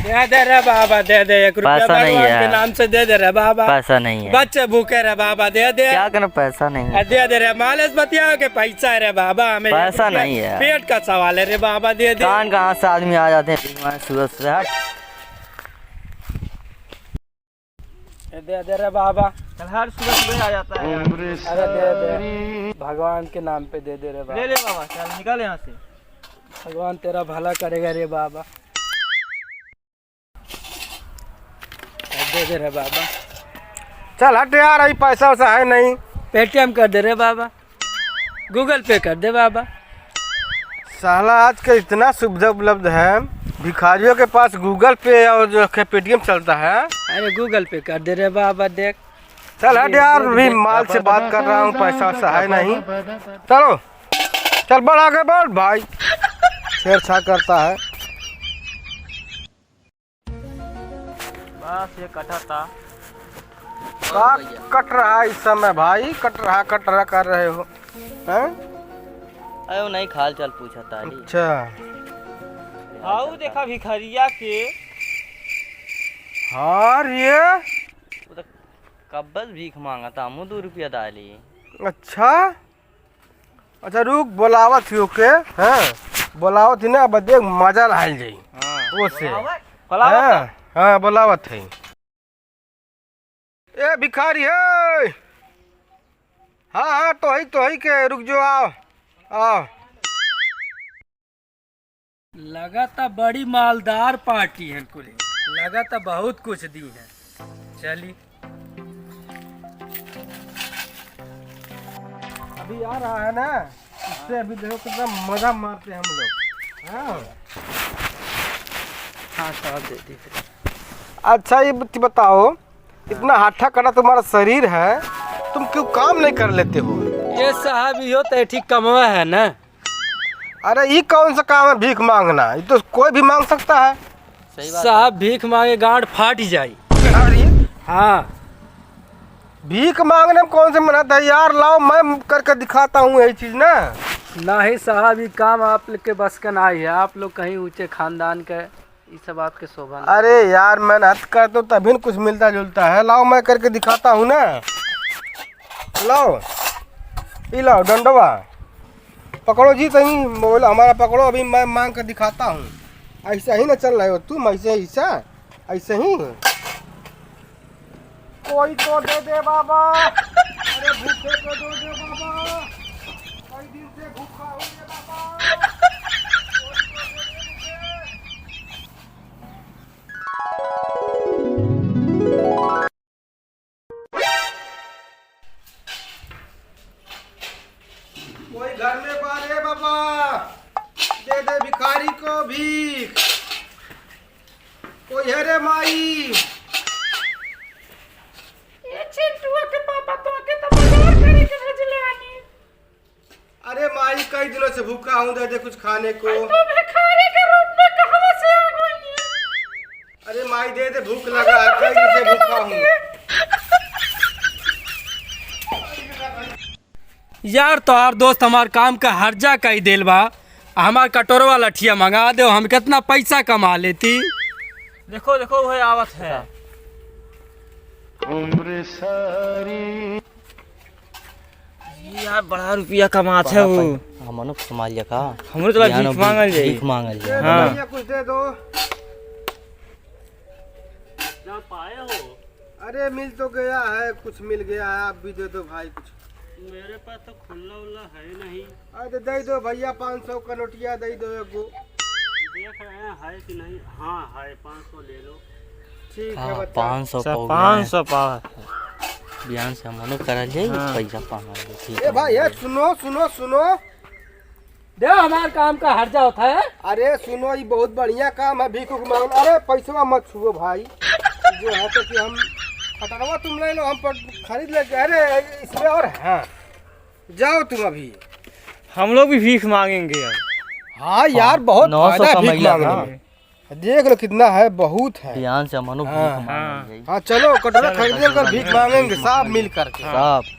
दे रे बाबा, दे दे 1 रुपया भगवान के नाम से दे दे रे बाबा। पैसा नहीं है, बच्चे भूखे रे बाबा, दे दे। क्या करना, पैसा नहीं है। दे दे रे, मालिश बतिया के पैसा है रे बाबा, हमें पैसा नहीं है, पेट का सवाल है रे बाबा, दे दे। कहाँ से आदमी आ जाते हैं सुबह से। हट दे दे रे बाबा, चल हर सुबह आ जाता है। अरे दे दे, भगवान के नाम पे दे दे रे बाबा। ले ले बाबा, चल निकल यहाँ से। भगवान तेरा भला करेगा रे बाबा, दे दे रे बाबा। चल हट यार, अभी पैसा वैसा है नहीं। पेटीएम कर दे रे बाबा, गूगल पे कर दे बाबा। साला आज के इतना सुविधा उपलब्ध है, भिखारियों के पास गूगल पे और जो है पेटीएम चलता है। अरे गूगल पे कर दे रे बाबा, देख। चल हट यार, भी माल से बात कर रहा हूँ, पैसा वैसा है नहीं। चलो चल, बढ़ आगे बढ़ भाई, छेड़छाड़ करता है। बस ये कटा था। का कट रहा है इस समय भाई, कट रहा कर रहे हो हैं? अरे वो नहीं खाल चाल पूछा था। अच्छा हाउ देखा भिखारिया के। हाँ ये वो तो कब्बल भीख मांगा था, हम 2 रुपया डाली। अच्छा अच्छा, रुक बोलावत ही ओके हैं, बोलावत ही ना, बदे मजा लाल जाई। वो से हाँ बोलावत है। ए भिखारी है, हाँ तो ही के रुक जो, आओ। लगा था बड़ी मालदार पार्टी है, कुल लगा था बहुत कुछ दी है। चली अभी आ रहा है ना, इससे अभी देखो कितना मजा मारते हैं हम लोग। हाँ साहब दे दी। अच्छा ये बताओ, इतना हट्ठा कटा तुम्हारा शरीर है, तुम क्यों काम नहीं कर लेते हो? ये साहब यो तो ठीक कमवा है ना। अरे ये कौन सा काम है भीख मांगना, ये तो कोई भी मांग सकता है। सही बात साहब भीख मांगे गांड फाट जाई। हाँ भीख मांगने में कौन से मना है यार, लाओ मैं करके दिखाता हूँ यही चीज ना। नहीं साहब, ये काम आप लोग के बस का नहीं है, आप लोग कहीं ऊंचे खानदान के, ये सब आपके शोभा नहीं। अरे यार मेहनत करते हो तभी न कुछ मिलता जुलता है, लाओ मैं करके दिखाता हूँ ना। लाओ ये लाओ डंडवा, पकड़ो जी, कहीं मोबाइल हमारा पकड़ो, अभी मैं मांग कर दिखाता हूँ। ऐसा ही ना चल रहे हो तुम, ऐसे ही कोई तो दे दे बाबा। अरे भूखे को दे बाबा, कई दिन से भूखा हो गया बाबा। कोई घर में बारे बाबा, दे दे भिखारी को भीख। कोई है रे माई? अरे माई कई दिनों से भूखा हूँ, दे दे कुछ खाने को। भिखारी के रूप में कहां से आ गई है? अरे माई दे दे, भूख लगा है, कई दिन से भूखा हूँ। यार तो यार दोस्त हमार काम का हर्जा कई देल बा, हमार कटोरा वाला ठिया मंगा दो, हम कितना पैसा कमा लेती। देखो देखो वही आवत है। यार बड़ा रुपया कमात है वो। हमनो संभालिया का, हमरो तो भीख मांगल जाई। भीख मांगल जाई। हाँ। भैया कुछ दे दो। ना पाए हो? अरे मिल तो गया है, कुछ मिल गया है, आप भी दे दो भाई कुछ। मेरे पास तो खुला उल्ला है नहीं। अरे दे दो भैया, 500 का नोटिया दे दो एगो। देख रहे हैं है कि नहीं। हाँ है, 500 ले लो। ठीक है हाँ, बच्चा। 500 पाव। बयान से हमनो करल जाई, पैसा पांगल ठीक ए भाई ये सुनो, दे हमार काम का हर्जा होता है। अरे सुनो, ये बहुत बढ़िया काम है भीख मांगना। अरे पैसा मत छुओ भाई, जो है तो कि हम कटरवा तुम ले लो, हम पर खरीद लेंगे। अरे इसमें और है, जाओ तुम अभी। हम लोग भी भीख मांगेंगे अब। हाँ यार बहुत 900 फायदा है भीख कमैया मांगने में। देख लो कितना है, बहुत है। बयान से हमनो भीख मांगल जाई। हाँ चलो कटोरा खरीद कर भीख मांगेंगे सब मिल करके। सब